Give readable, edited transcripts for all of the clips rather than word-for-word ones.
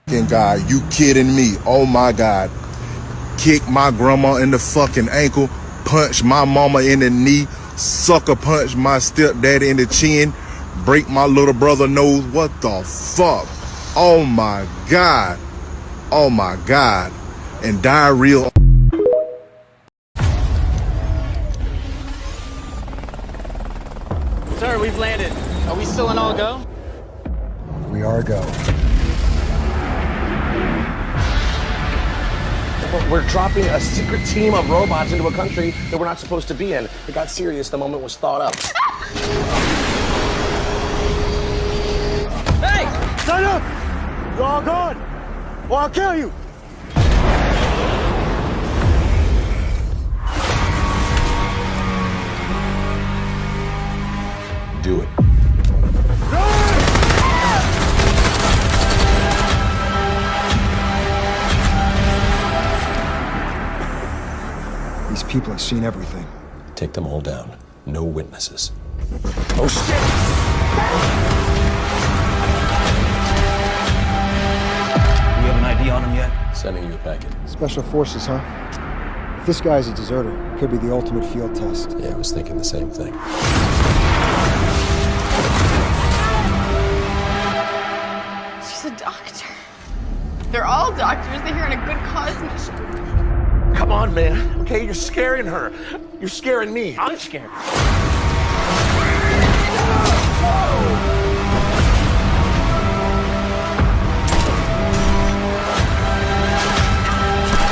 God, you kidding me? Oh my God. Kick my grandma in the fucking ankle, punch my mama in the knee, sucker punch my stepdaddy in the chin, break my little brother nose. What the fuck? Oh my God. Oh my God. And diarrhea. Sir, we've landed. Are we still in all go? We are go. We're dropping a secret team of robots into a country that we're not supposed to be in. It got serious the moment was thought up. Hey! Sign up! You're all gone, or I'll kill you! Do it. These people have seen everything. Take them all down. No witnesses. Oh, shit! Do we have an ID on him yet? Sending you a packet. Special forces, huh? If this guy's a deserter, it could be the ultimate field test. Yeah, I was thinking the same thing. She's a doctor. They're all doctors. They're here on a good cause mission. Come on, man. Okay, you're scaring her. You're scaring me. I'm scared.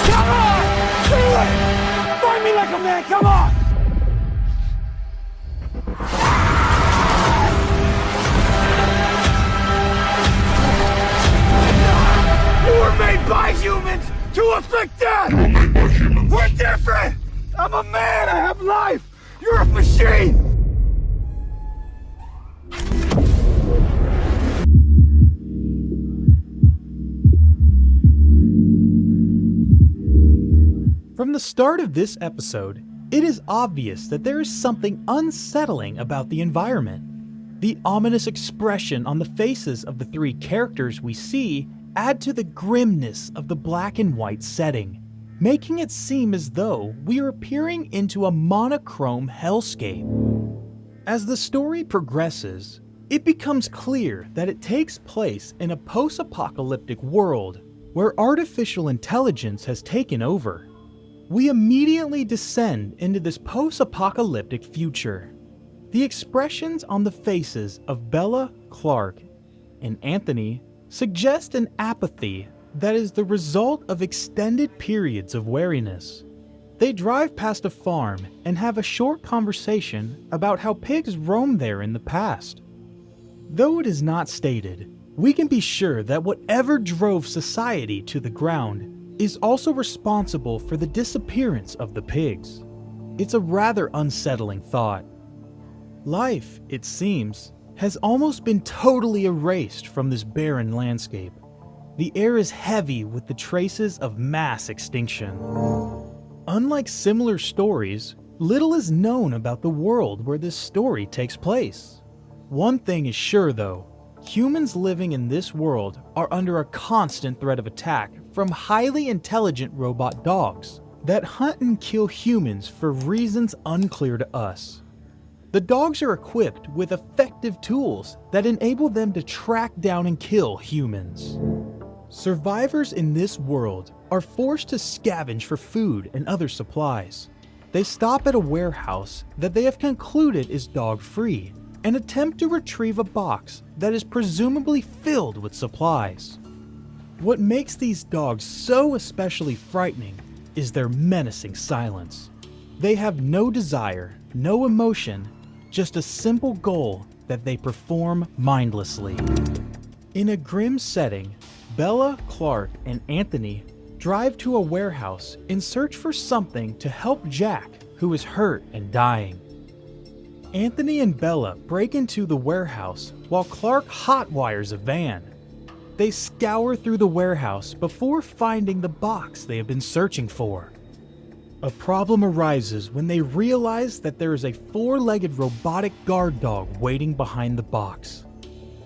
Come on! Do it! Fight me like a man, come on! You were made by humans to afflict death! You were made by humans. We're different! I'm a man, I have life! You're a machine! From the start of this episode, it is obvious that there is something unsettling about the environment. The ominous expression on the faces of the three characters we see add to the grimness of the black and white setting, making it seem as though we are peering into a monochrome hellscape. As the story progresses, it becomes clear that it takes place in a post-apocalyptic world where artificial intelligence has taken over. We immediately descend into this post-apocalyptic future. The expressions on the faces of Bella, Clark, and Anthony suggest an apathy that is the result of extended periods of wariness. They drive past a farm and have a short conversation about how pigs roamed there in the past. Though it is not stated, we can be sure that whatever drove society to the ground is also responsible for the disappearance of the pigs. It's a rather unsettling thought. Life, it seems, has almost been totally erased from this barren landscape. The air is heavy with the traces of mass extinction. Unlike similar stories, little is known about the world where this story takes place. One thing is sure though, humans living in this world are under a constant threat of attack from highly intelligent robot dogs that hunt and kill humans for reasons unclear to us. The dogs are equipped with effective tools that enable them to track down and kill humans. Survivors in this world are forced to scavenge for food and other supplies. They stop at a warehouse that they have concluded is dog-free and attempt to retrieve a box that is presumably filled with supplies. What makes these dogs so especially frightening is their menacing silence. They have no desire, no emotion, just a simple goal that they perform mindlessly. In a grim setting, Bella, Clark, and Anthony drive to a warehouse in search for something to help Jack, who is hurt and dying. Anthony and Bella break into the warehouse while Clark hotwires a van. They scour through the warehouse before finding the box they have been searching for. A problem arises when they realize that there is a four-legged robotic guard dog waiting behind the box.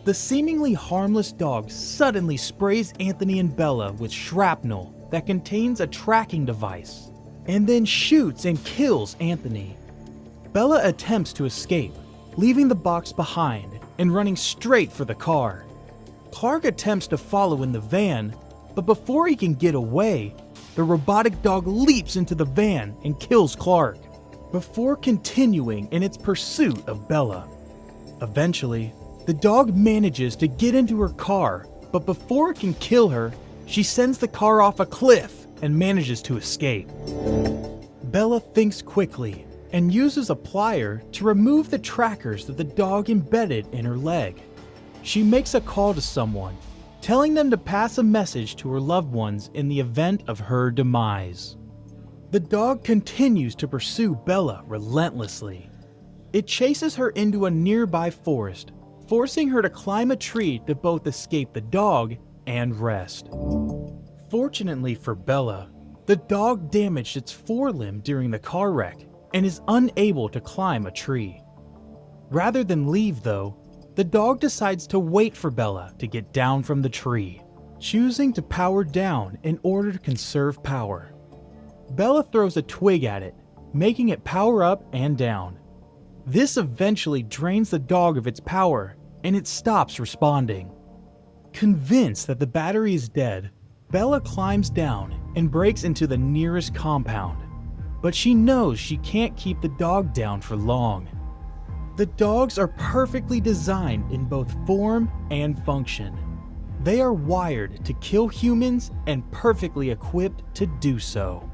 The seemingly harmless dog suddenly sprays Anthony and Bella with shrapnel that contains a tracking device, and then shoots and kills Anthony. Bella attempts to escape, leaving the box behind and running straight for the car. Clark attempts to follow in the van, but before he can get away, the robotic dog leaps into the van and kills Clark, before continuing in its pursuit of Bella. Eventually, the dog manages to get into her car, but before it can kill her, she sends the car off a cliff and manages to escape. Bella thinks quickly and uses a plier to remove the trackers that the dog embedded in her leg. She makes a call to someone, telling them to pass a message to her loved ones in the event of her demise. The dog continues to pursue Bella relentlessly. It chases her into a nearby forest, forcing her to climb a tree to both escape the dog and rest. Fortunately for Bella, the dog damaged its forelimb during the car wreck and is unable to climb a tree. Rather than leave though, the dog decides to wait for Bella to get down from the tree, choosing to power down in order to conserve power. Bella throws a twig at it, making it power up and down. This eventually drains the dog of its power, and it stops responding. Convinced that the battery is dead, Bella climbs down and breaks into the nearest compound, but she knows she can't keep the dog down for long. The dogs are perfectly designed in both form and function. They are wired to kill humans and perfectly equipped to do so.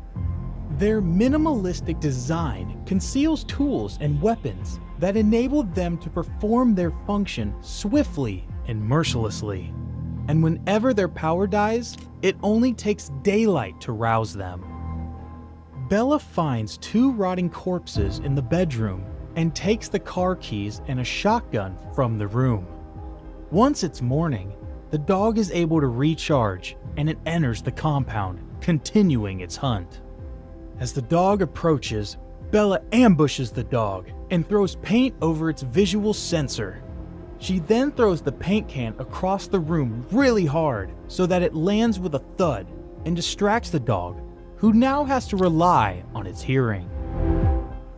Their minimalistic design conceals tools and weapons that enable them to perform their function swiftly and mercilessly. And whenever their power dies, it only takes daylight to rouse them. Bella finds 2 rotting corpses in the bedroom and takes the car keys and a shotgun from the room. Once it's morning, the dog is able to recharge and it enters the compound, continuing its hunt. As the dog approaches, Bella ambushes the dog and throws paint over its visual sensor. She then throws the paint can across the room really hard so that it lands with a thud and distracts the dog, who now has to rely on its hearing.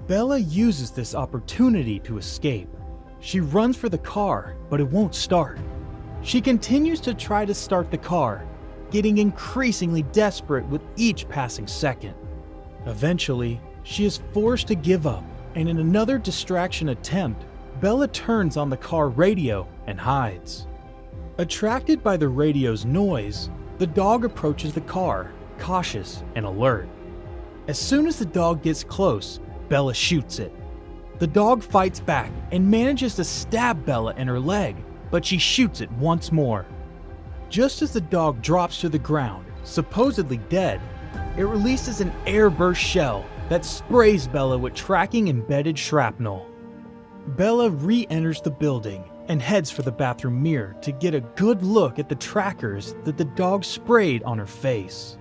Bella uses this opportunity to escape. She runs for the car, but it won't start. She continues to try to start the car, getting increasingly desperate with each passing second. Eventually, she is forced to give up, and in another distraction attempt, Bella turns on the car radio and hides. Attracted by the radio's noise, the dog approaches the car, cautious and alert. As soon as the dog gets close, Bella shoots it. The dog fights back and manages to stab Bella in her leg, but she shoots it once more. Just as the dog drops to the ground, supposedly dead, it releases an airburst shell that sprays Bella with tracking embedded shrapnel. Bella re-enters the building and heads for the bathroom mirror to get a good look at the trackers that the dog sprayed on her face.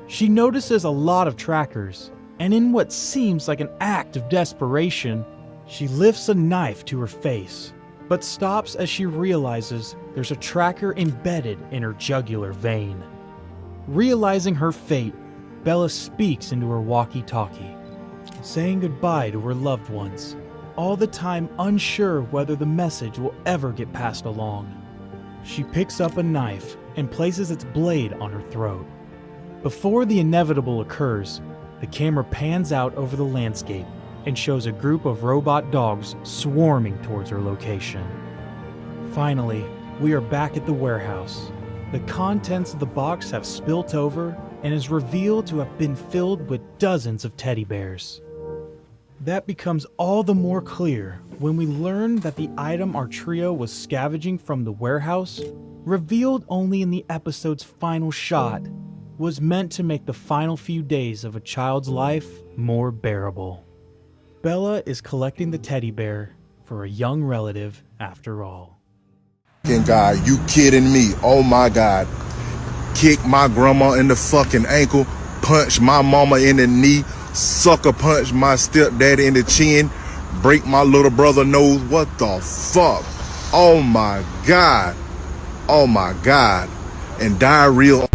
She notices a lot of trackers, and in what seems like an act of desperation, she lifts a knife to her face, but stops as she realizes there's a tracker embedded in her jugular vein. Realizing her fate, Bella speaks into her walkie-talkie, saying goodbye to her loved ones, all the time unsure whether the message will ever get passed along. She picks up a knife and places its blade on her throat. Before the inevitable occurs, the camera pans out over the landscape and shows a group of robot dogs swarming towards her location. Finally, we are back at the warehouse. The contents of the box have spilt over and is revealed to have been filled with dozens of teddy bears. That becomes all the more clear when we learn that the item our trio was scavenging from the warehouse, revealed only in the episode's final shot, was meant to make the final few days of a child's life more bearable. Bella is collecting the teddy bear for a young relative after all. God, you kidding me? Oh my God. Kick my grandma in the fucking ankle, punch my mama in the knee, sucker punch my stepdaddy in the chin, break my little brother nose. What the fuck? Oh my God. Oh my God. And diarrhea